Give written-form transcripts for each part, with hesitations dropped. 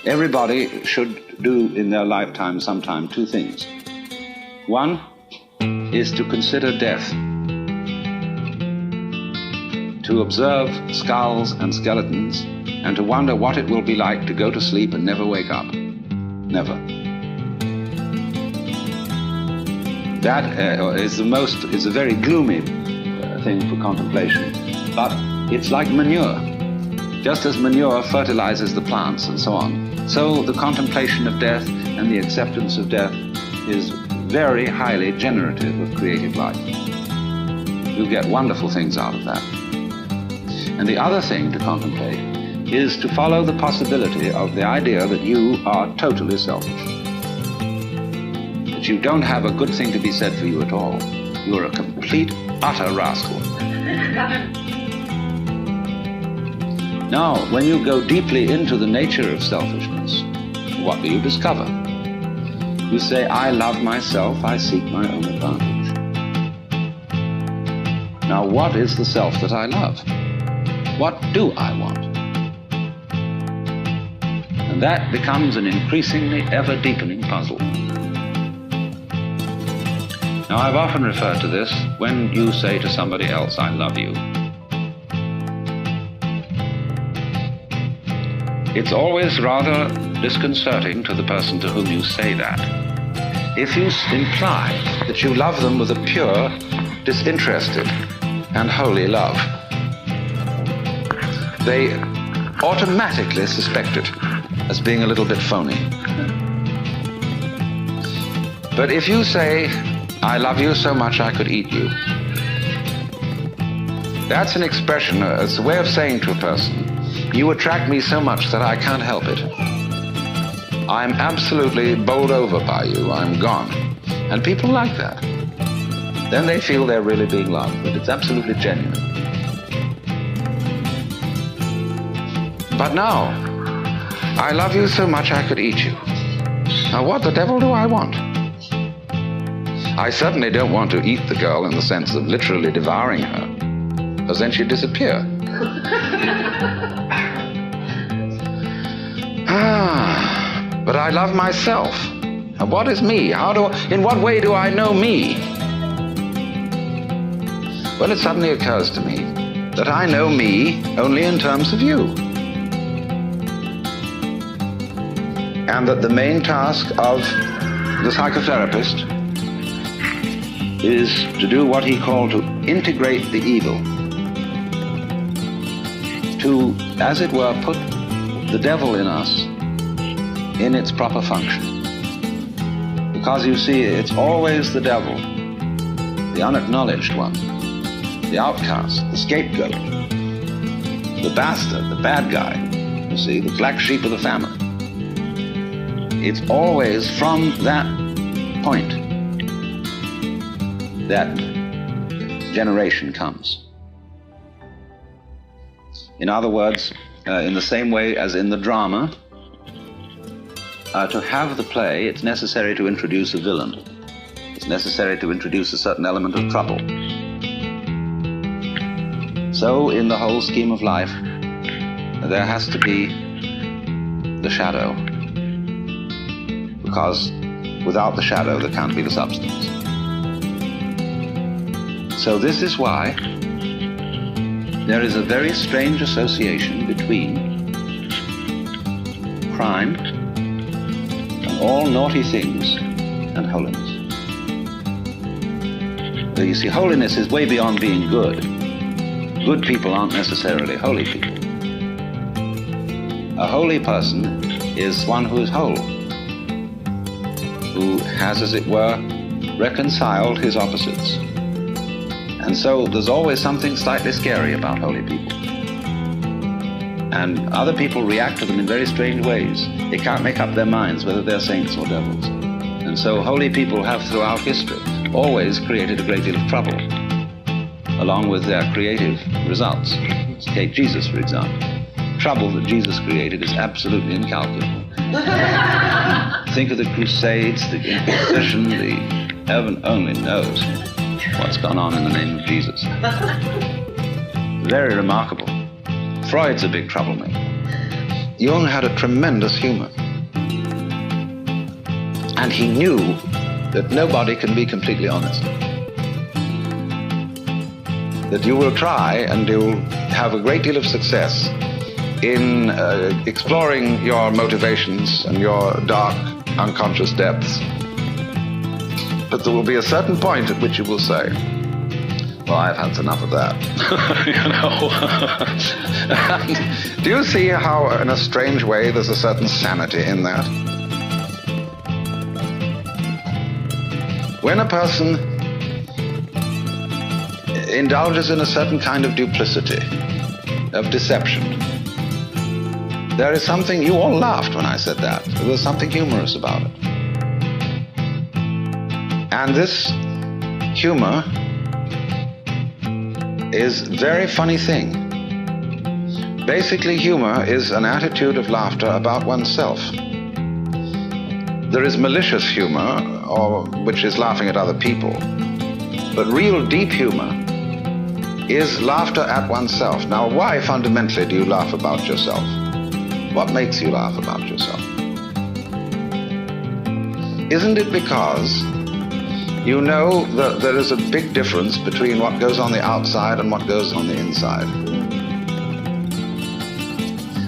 Everybody should do in their lifetime sometime two things. One is to consider death, to observe skulls and skeletons, and to wonder what it will be like to go to sleep and never wake up. Never. That is a very gloomy thing for contemplation, but it's like manure. Just as manure fertilizes the plants and so on, so the contemplation of death and the acceptance of death is very highly generative of creative life. You get wonderful things out of that. And the other thing to contemplate is to follow the possibility of the idea that you are totally selfish. That you don't have a good thing to be said for you at all. You are a complete, utter rascal. Now, when you go deeply into the nature of selfishness, what do you discover? You say, I love myself, I seek my own advantage. Now, what is the self that I love? What do I want? And that becomes an increasingly ever-deepening puzzle. Now, I've often referred to this when you say to somebody else, I love you. It's always rather disconcerting to the person to whom you say that. If you imply that you love them with a pure, disinterested, and holy love, they automatically suspect it as being a little bit phony. But if you say, I love you so much I could eat you, that's an expression, it's a way of saying to a person, you attract me so much that I can't help it. I'm absolutely bowled over by you. I'm gone. And people like that. Then they feel they're really being loved, but it's absolutely genuine. But now, I love you so much I could eat you. Now what the devil do I want? I certainly don't want to eat the girl in the sense of literally devouring her, because then she'd disappear. But I love myself. And what is me? In what way do I know me? Well, it suddenly occurs to me that I know me only in terms of you. And that the main task of the psychotherapist is to do what he called to integrate the evil. To, as it were, put the devil in us in its proper function. Because you see, it's always the devil, the unacknowledged one, the outcast, the scapegoat, the bastard, the bad guy, you see, the black sheep of the family. It's always from that point that generation comes. In other words, in the same way as in the drama, to have the play, it's necessary to introduce a villain. It's necessary to introduce a certain element of trouble. So, in the whole scheme of life, there has to be the shadow. Because without the shadow, there can't be the substance. So this is why there is a very strange association between crime and all naughty things and holiness. So you see, holiness is way beyond being good. Good people aren't necessarily holy people. A holy person is one who is whole, who has, as it were, reconciled his opposites. And so there's always something slightly scary about holy people. And other people react to them in very strange ways. They can't make up their minds whether they're saints or devils. And so holy people have throughout history always created a great deal of trouble, along with their creative results. Take Jesus, for example. Trouble that Jesus created is absolutely incalculable. Think of the Crusades, the Inquisition, the heaven only knows what's gone on in the name of Jesus. Very remarkable. Freud's a big troublemaker. Jung had a tremendous humor. And he knew that nobody can be completely honest. That you will try and you'll have a great deal of success in exploring your motivations and your dark, unconscious depths. But there will be a certain point at which you will say, well, I've had enough of that. Do you see how, in a strange way, there's a certain sanity in that? When a person indulges in a certain kind of duplicity, of deception, there is something, you all laughed when I said that. There was something humorous about it. And this humor is a very funny thing. Basically, humor is an attitude of laughter about oneself. There is malicious humor, which is laughing at other people. But real deep humor is laughter at oneself. Now, why fundamentally do you laugh about yourself? What makes you laugh about yourself? Isn't it because you know that there is a big difference between what goes on the outside and what goes on the inside?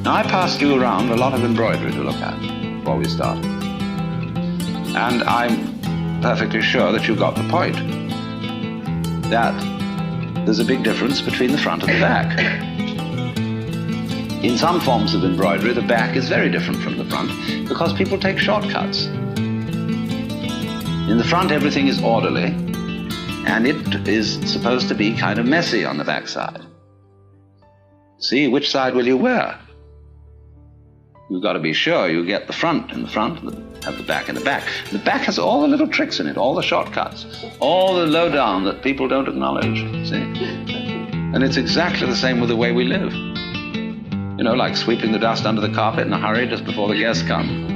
Now, I passed you around a lot of embroidery to look at before we started. And I'm perfectly sure that you got the point. That there's a big difference between the front and the back. In some forms of embroidery, the back is very different from the front because people take shortcuts. In the front, everything is orderly, and it is supposed to be kind of messy on the back side. See, which side will you wear? You've got to be sure you get the front in the front, and have the back in the back. The back has all the little tricks in it, all the shortcuts, all the lowdown that people don't acknowledge, see? And it's exactly the same with the way we live. You know, like sweeping the dust under the carpet in a hurry just before the guests come.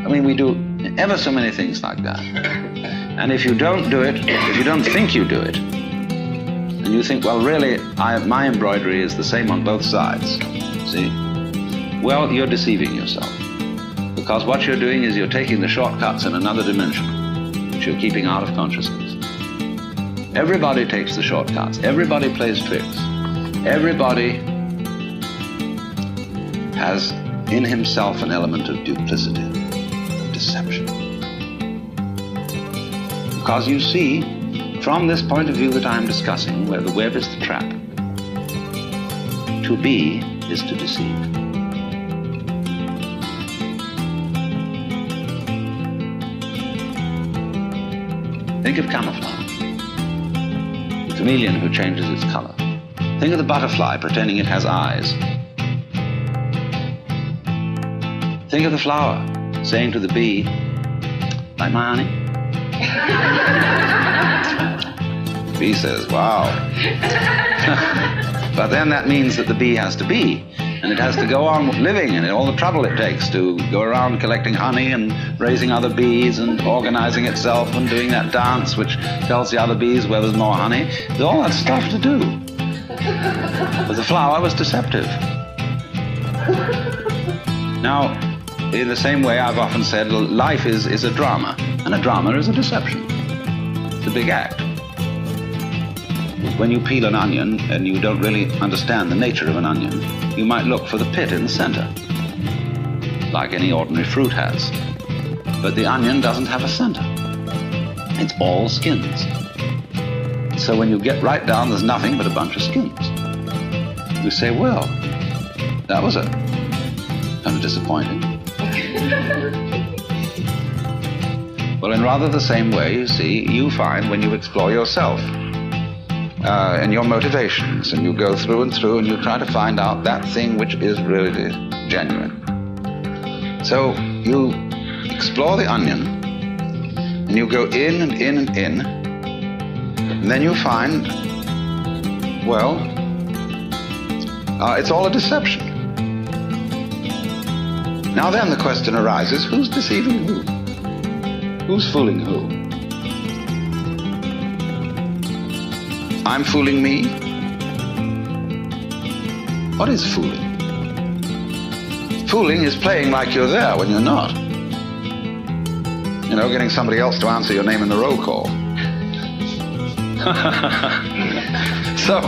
I mean, we do ever so many things like that. And if you don't do it, if you don't think you do it, and you think, well, really, my embroidery is the same on both sides, see? Well, you're deceiving yourself. Because what you're doing is you're taking the shortcuts in another dimension, which you're keeping out of consciousness. Everybody takes the shortcuts. Everybody plays tricks. Everybody has in himself an element of duplicity, of deception. Because you see, from this point of view that I'm discussing, where the web is the trap, to be is to deceive. Think of camouflage, the chameleon who changes its color. Think of the butterfly pretending it has eyes. Think of the flower saying to the bee, like my honey. The bee says, wow. But then that means that the bee has to be, and it has to go on living, and all the trouble it takes to go around collecting honey and raising other bees and organizing itself and doing that dance which tells the other bees where there's more honey. There's all that stuff to do. But the flower was deceptive. Now, in the same way, I've often said life is a drama, and a drama is a deception. It's a big act. When you peel an onion and you don't really understand the nature of an onion, you might look for the pit in the center, like any ordinary fruit has. But the onion doesn't have a center. It's all skins. So when you get right down, there's nothing but a bunch of skins. You say, well, that was kind of disappointing. Well, in rather the same way, you see, you find when you explore yourself and your motivations, and you go through and through, and you try to find out that thing which is really genuine. So you explore the onion, and you go in and in and in, and then you find, well, it's all a deception. Now then the question arises, who's deceiving who? Who's fooling who? I'm fooling me? What is fooling? Fooling is playing like you're there when you're not. You know, getting somebody else to answer your name in the roll call. So,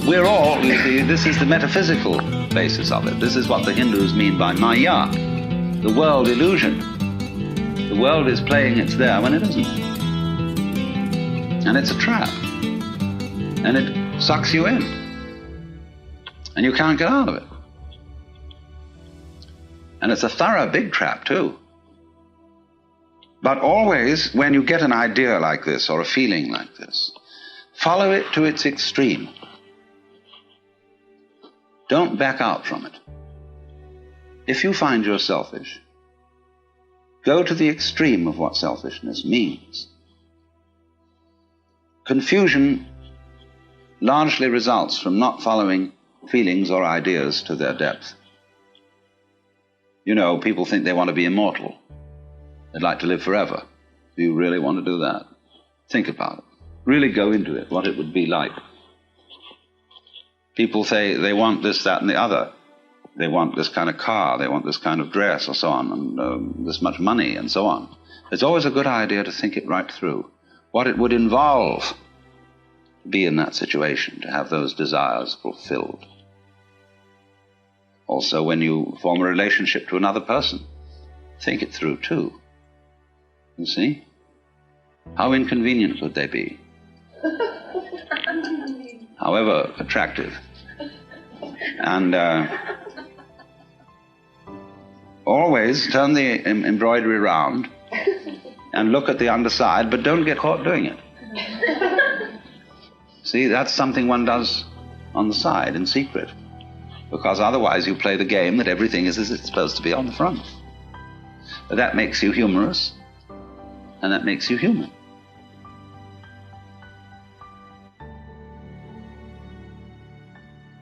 we're all, this is the metaphysical basis of it. This is what the Hindus mean by Maya, the world illusion. The world is playing it's there when it isn't. And it's a trap. And it sucks you in. And you can't get out of it. And it's a thorough big trap too. But always, when you get an idea like this or a feeling like this, follow it to its extreme. Don't back out from it. If you find you're selfish, go to the extreme of what selfishness means. Confusion largely results from not following feelings or ideas to their depth. You know, people think they want to be immortal. They'd like to live forever. Do you really want to do that? Think about it. Really go into it, what it would be like. People say they want this, that, and the other. They want this kind of car, they want this kind of dress, or so on, and this much money, and so on. It's always a good idea to think it right through. What it would involve to be in that situation, to have those desires fulfilled. Also, when you form a relationship to another person, think it through too. You see? How inconvenient would they be? However attractive. And always turn the embroidery around and look at the underside, but don't get caught doing it. See, that's something one does on the side in secret, because otherwise you play the game that everything is as it's supposed to be on the front. But that makes you humorous, and that makes you human.